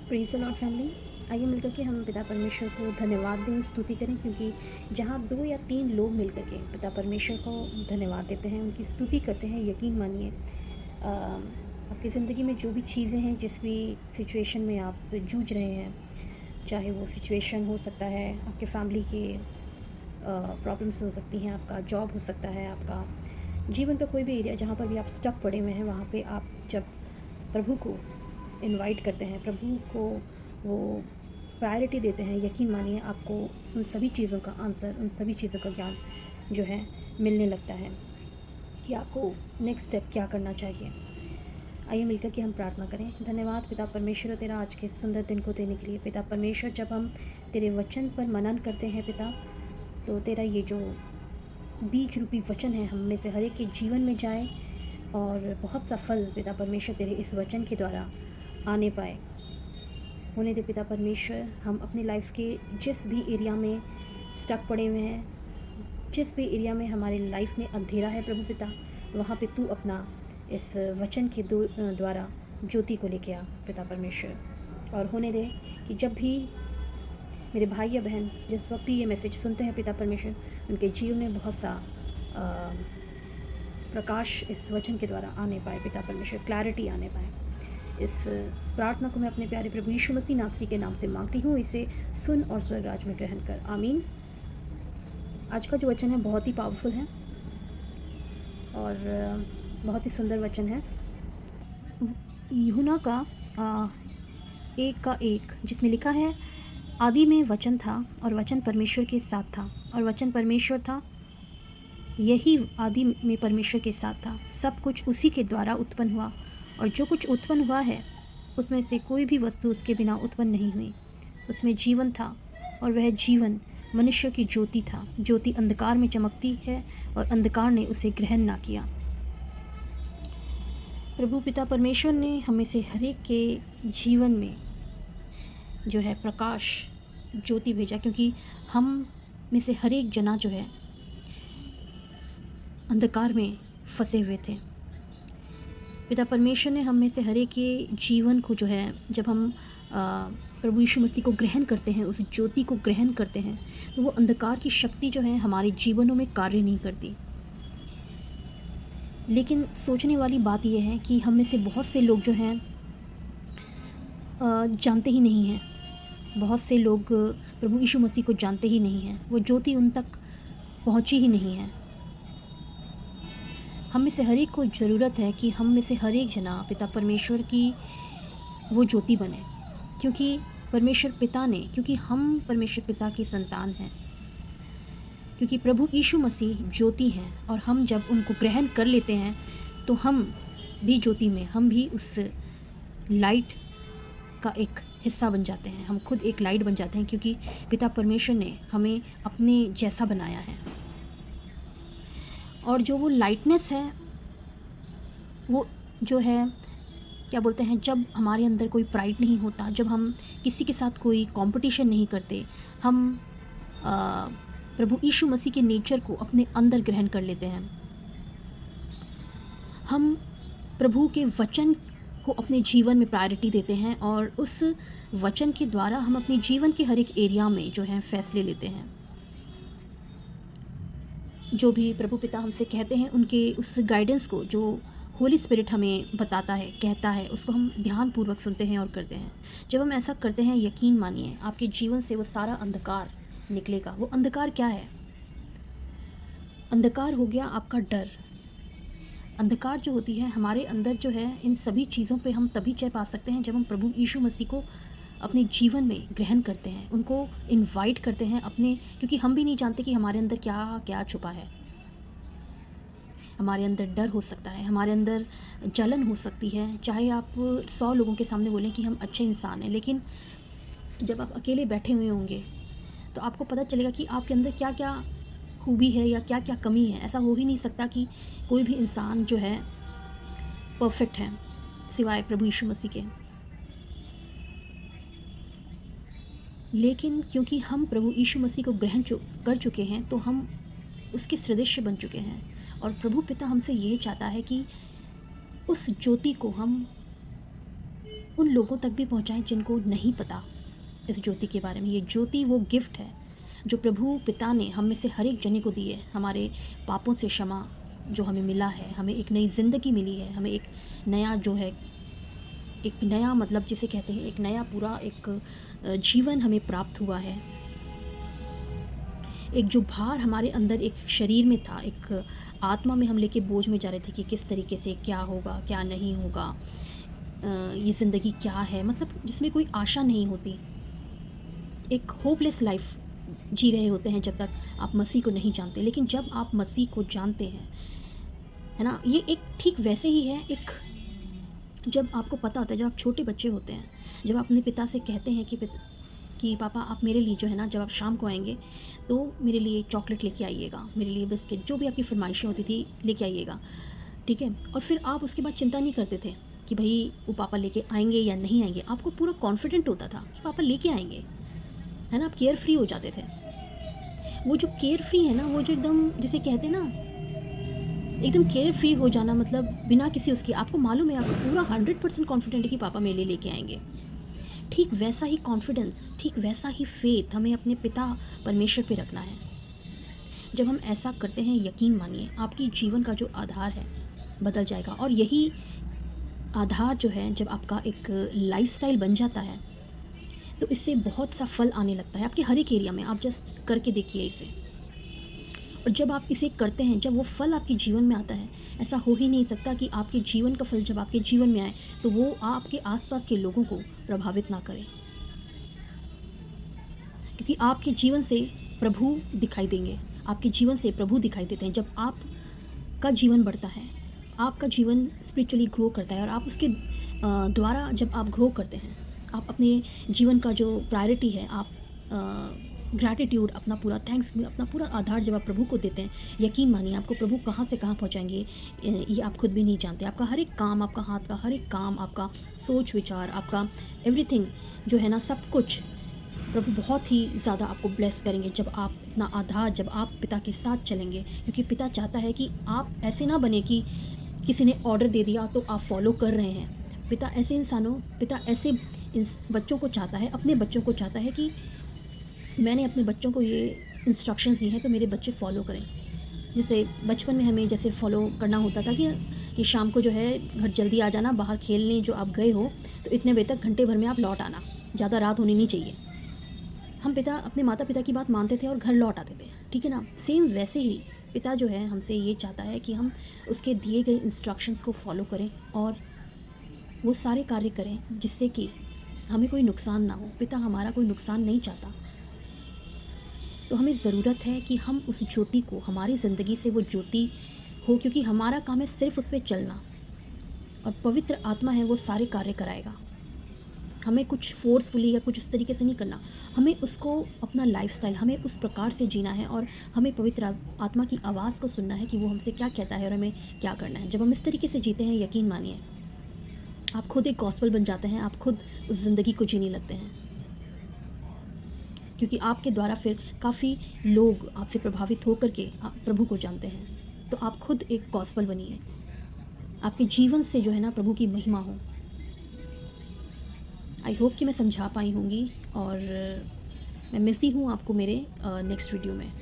Praise the Lord family. आइए मिलकर के हम पिता परमेश्वर को धन्यवाद दें, स्तुति करें, क्योंकि जहाँ 2 या 3 लोग मिलकर के पिता परमेश्वर को धन्यवाद देते हैं, उनकी स्तुति करते हैं, यकीन मानिए आपकी ज़िंदगी में जो भी चीज़ें हैं, जिस भी सिचुएशन में आप जूझ रहे हैं, चाहे वो सिचुएशन हो सकता है आपके फैमिली के प्रॉब्लम्स हो सकती हैं, आपका जॉब हो सकता है, आपका जीवन का कोई भी एरिया जहाँ पर भी आप स्टक पड़े हुए हैं, वहाँ पे आप जब प्रभु को इनवाइट करते हैं, प्रभु को वो प्रायोरिटी देते हैं, यकीन मानिए आपको उन सभी चीज़ों का आंसर, उन सभी चीज़ों का ज्ञान जो है मिलने लगता है कि आपको नेक्स्ट स्टेप क्या करना चाहिए। आइए मिलकर के हम प्रार्थना करें। धन्यवाद पिता परमेश्वर तेरा आज के सुंदर दिन को देने के लिए। पिता परमेश्वर, जब हम तेरे वचन पर मनन करते हैं पिता, तो तेरा ये जो बीज रूपी वचन है हम में से हर एक के जीवन में जाए और बहुत सा फल पिता परमेश्वर तेरे इस वचन के द्वारा आने पाए। होने दे पिता परमेश्वर, हम अपनी लाइफ के जिस भी एरिया में स्टक पड़े हुए हैं, जिस भी एरिया में हमारे लाइफ में अंधेरा है प्रभु पिता, वहाँ पे तू अपना इस वचन के द्वारा ज्योति को लेके आ पिता परमेश्वर। और होने दे कि जब भी मेरे भाई या बहन जिस वक्त भी ये मैसेज सुनते हैं पिता परमेश्वर, उनके जीवन में बहुत सा प्रकाश इस वचन के द्वारा आने पाए पिता परमेश्वर, क्लैरिटी आने पाए। इस प्रार्थना को मैं अपने प्यारे प्रभु यीशु मसीह नासरी के नाम से मांगती हूँ। इसे सुन और स्वर्ग राज में ग्रहण कर, आमीन। आज का जो वचन है बहुत ही पावरफुल है और बहुत ही सुंदर वचन है। यूहन्ना का 1:1, जिसमें लिखा है, आदि में वचन था और वचन परमेश्वर के साथ था और वचन परमेश्वर था। यही आदि में परमेश्वर के साथ था। सब कुछ उसी के द्वारा उत्पन्न हुआ और जो कुछ उत्पन्न हुआ है उसमें से कोई भी वस्तु उसके बिना उत्पन्न नहीं हुई। उसमें जीवन था और वह जीवन मनुष्य की ज्योति था। ज्योति अंधकार में चमकती है और अंधकार ने उसे ग्रहण ना किया। प्रभु पिता परमेश्वर ने हमें से हर एक के जीवन में जो है प्रकाश, ज्योति भेजा, क्योंकि हम में से हर एक जना जो है अंधकार में फंसे हुए थे। पिता परमेश्वर ने हम में से हर एक के जीवन को जो है, जब हम प्रभु यीशु मसीह को ग्रहण करते हैं, उस ज्योति को ग्रहण करते हैं, तो वो अंधकार की शक्ति जो है हमारे जीवनों में कार्य नहीं करती। लेकिन सोचने वाली बात यह है कि हम में से बहुत से लोग जो हैं जानते ही नहीं हैं। बहुत से लोग प्रभु यीशु मसीह को जानते ही नहीं हैं। वो ज्योति उन तक पहुंची ही नहीं है। हम में से हर एक को ज़रूरत है कि हम में से हर एक जना पिता परमेश्वर की वो ज्योति बने, क्योंकि परमेश्वर पिता ने, क्योंकि हम परमेश्वर पिता की संतान हैं, क्योंकि प्रभु यीशु मसीह ज्योति हैं और हम जब उनको ग्रहण कर लेते हैं तो हम भी ज्योति में, हम भी उस लाइट का एक हिस्सा बन जाते हैं। हम खुद एक लाइट बन जाते हैं, क्योंकि पिता परमेश्वर ने हमें अपने जैसा बनाया है। और जो वो लाइटनेस है, वो जो है क्या बोलते हैं, जब हमारे अंदर कोई प्राइड नहीं होता, जब हम किसी के साथ कोई कंपटीशन नहीं करते, हम प्रभु यीशु मसीह के नेचर को अपने अंदर ग्रहण कर लेते हैं। हम प्रभु के वचन को अपने जीवन में प्रायोरिटी देते हैं और उस वचन के द्वारा हम अपने जीवन के हर एक एरिया में जो है फैसले लेते हैं। जो भी प्रभु पिता हमसे कहते हैं, उनके उस गाइडेंस को जो होली स्पिरिट हमें बताता है, कहता है, उसको हम ध्यानपूर्वक सुनते हैं और करते हैं। जब हम ऐसा करते हैं, यकीन मानिए आपके जीवन से वो सारा अंधकार निकलेगा। वो अंधकार क्या है? अंधकार हो गया आपका डर। अंधकार जो होती है हमारे अंदर जो है, इन सभी चीज़ों पे हम तभी जय पा सकते हैं जब हम प्रभु यीशु मसीह को अपने जीवन में ग्रहण करते हैं, उनको इनवाइट करते हैं अपने, क्योंकि हम भी नहीं जानते कि हमारे अंदर क्या क्या छुपा है। हमारे अंदर डर हो सकता है, हमारे अंदर जलन हो सकती है। चाहे आप 100 लोगों के सामने बोलें कि हम अच्छे इंसान हैं, लेकिन जब आप अकेले बैठे हुए होंगे तो आपको पता चलेगा कि आपके अंदर क्या क्या खूबी है या क्या क्या कमी है। ऐसा हो ही नहीं सकता कि कोई भी इंसान जो है परफेक्ट है सिवाय प्रभु यीशु मसीह के। लेकिन क्योंकि हम प्रभु यीशु मसीह को ग्रहण कर चुके हैं, तो हम उसके सदृश बन चुके हैं। और प्रभु पिता हमसे ये चाहता है कि उस ज्योति को हम उन लोगों तक भी पहुंचाएं जिनको नहीं पता इस ज्योति के बारे में। ये ज्योति वो गिफ्ट है जो प्रभु पिता ने हम में से हर एक जने को दी है। हमारे पापों से क्षमा जो हमें मिला है, हमें एक नई ज़िंदगी मिली है, हमें एक नया जो है, एक नया मतलब जिसे कहते हैं एक नया पूरा एक जीवन हमें प्राप्त हुआ है। एक जो भार हमारे अंदर एक शरीर में था, एक आत्मा में हम लेके बोझ में जा रहे थे कि किस तरीके से क्या होगा क्या नहीं होगा, ये ज़िंदगी क्या है, मतलब जिसमें कोई आशा नहीं होती, एक होपलेस लाइफ जी रहे होते हैं जब तक आप मसीह को नहीं जानते। लेकिन जब आप मसीह को जानते हैं, है ना, ये एक ठीक वैसे ही है। एक जब आपको पता होता है, जब आप छोटे बच्चे होते हैं, जब आप अपने पिता से कहते हैं कि पापा आप मेरे लिए जो है ना, जब आप शाम को आएंगे तो मेरे लिए चॉकलेट लेके आइएगा, मेरे लिए बिस्किट, जो भी आपकी फरमाइशें होती थी लेके आइएगा, ठीक है। और फिर आप उसके बाद चिंता नहीं करते थे कि भाई वो पापा लेके आएंगे या नहीं आएंगे। आपको पूरा कॉन्फिडेंट होता था कि पापा लेके आएंगे, है ना। आप केयर फ्री हो जाते थे। वो जो केयर फ्री है ना, वो जो एकदम जिसे कहते हैं ना, एकदम केयर फ्री हो जाना, मतलब बिना किसी उसकी, आपको मालूम है, आपको पूरा 100% कॉन्फिडेंट है कि पापा मेरे लिए लेके आएंगे। ठीक वैसा ही कॉन्फिडेंस, ठीक वैसा ही फेथ हमें अपने पिता परमेश्वर पे रखना है। जब हम ऐसा करते हैं, यकीन मानिए आपकी जीवन का जो आधार है बदल जाएगा। और यही आधार जो है, जब आपका एक लाइफस्टाइल बन जाता है तो इससे बहुत सा फल आने लगता है आपके हर एक एरिया में। आप जस्ट करके देखिए इसे। और जब आप इसे करते हैं, जब वो फल आपके जीवन में आता है, ऐसा हो ही नहीं सकता कि आपके जीवन का फल जब आपके जीवन में आए तो वो आपके आसपास के लोगों को प्रभावित ना करे, क्योंकि आपके जीवन से प्रभु दिखाई देंगे। आपके जीवन से प्रभु दिखाई देते हैं। जब आपका जीवन बढ़ता है, आपका जीवन स्पिरिचुअली ग्रो करता है, और आप उसके द्वारा जब आप ग्रो करते हैं, आप अपने जीवन का जो प्रायोरिटी है, आप ग्रैटिट्यूड, अपना पूरा थैंक्स, अपना पूरा आधार जब आप प्रभु को देते हैं, यकीन मानिए आपको प्रभु कहाँ से कहाँ पहुँचाएंगे ये आप खुद भी नहीं जानते। आपका हर एक काम, आपका हाथ का हर एक काम, आपका सोच विचार, आपका एवरीथिंग जो है ना, सब कुछ प्रभु बहुत ही ज़्यादा आपको ब्लेस करेंगे जब आप अपना आधार, जब आप पिता के साथ चलेंगे। क्योंकि पिता चाहता है कि आप ऐसे ना बने कि किसी ने ऑर्डर दे दिया तो आप फॉलो कर रहे हैं। पिता ऐसे बच्चों को चाहता है, अपने बच्चों को चाहता है कि मैंने अपने बच्चों को ये इंस्ट्रक्शंस दी हैं तो मेरे बच्चे फॉलो करें। जैसे बचपन में हमें जैसे फॉलो करना होता था कि शाम को जो है घर जल्दी आ जाना, बाहर खेलने जो आप गए हो तो इतने बजे तक, घंटे भर में आप लौट आना, ज़्यादा रात होनी नहीं चाहिए। हम अपने माता पिता की बात मानते थे और घर लौट आते थे, ठीक है ना। सेम वैसे ही पिता जो है हमसे ये चाहता है कि हम उसके दिए गए इंस्ट्रक्शंस को फॉलो करें और वो सारे कार्य करें जिससे कि हमें कोई नुकसान ना हो। पिता हमारा कोई नुकसान नहीं चाहता। तो हमें ज़रूरत है कि हम उस ज्योति को, हमारी ज़िंदगी से वो ज्योति हो, क्योंकि हमारा काम है सिर्फ उस पर चलना, और पवित्र आत्मा है वो सारे कार्य कराएगा। हमें कुछ फोर्सफुली या कुछ उस तरीके से नहीं करना, हमें उसको अपना लाइफस्टाइल, हमें उस प्रकार से जीना है, और हमें पवित्र आत्मा की आवाज़ को सुनना है कि वो हमसे क्या कहता है और हमें क्या करना है। जब हम इस तरीके से जीते हैं, यकीन मानिए आप खुद एक गॉस्पेल बन जाते हैं, आप खुद उस ज़िंदगी को जीने लगते हैं, क्योंकि आपके द्वारा फिर काफ़ी लोग आपसे प्रभावित होकर के आप प्रभु को जानते हैं। तो आप खुद एक गॉस्पेल बनिए, आपके जीवन से जो है ना प्रभु की महिमा हो। आई होप कि मैं समझा पाई होंगी, और मैं मिलती हूँ आपको मेरे नेक्स्ट वीडियो में।